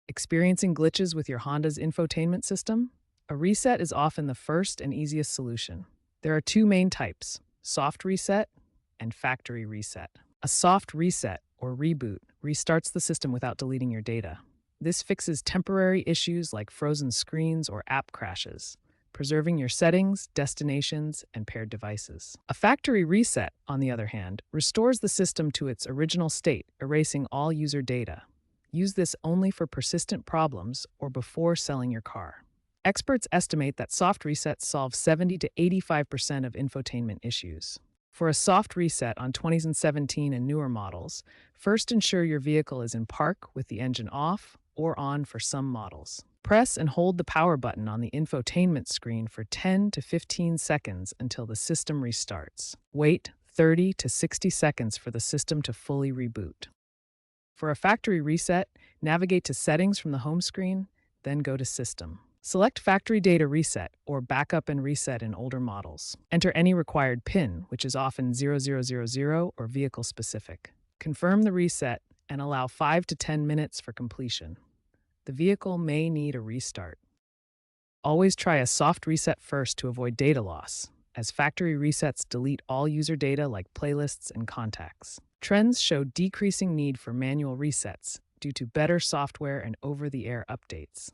Experiencing glitches with your Honda's infotainment system? A reset is often the first and easiest solution. There are two main types: soft reset and factory reset. A soft reset, or reboot, restarts the system without deleting your data. This fixes temporary issues like frozen screens or app crashes, preserving your settings, destinations, and paired devices. A factory reset, on the other hand, restores the system to its original state, erasing all user data. Use this only for persistent problems or before selling your car. Experts estimate that soft resets solve 70 to 85% of infotainment issues. For a soft reset on 2017 and newer models, first ensure your vehicle is in park with the engine off or on for some models. Press and hold the power button on the infotainment screen for 10 to 15 seconds until the system restarts. Wait 30 to 60 seconds for the system to fully reboot. For a factory reset, navigate to Settings from the home screen, then go to System. Select Factory Data Reset or Backup and Reset in older models. Enter any required PIN, which is often 0000 or vehicle specific. Confirm the reset and allow 5 to 10 minutes for completion. The vehicle may need a restart. Always try a soft reset first to avoid data loss, as factory resets delete all user data like playlists and contacts. Trends show decreasing need for manual resets due to better software and over-the-air updates.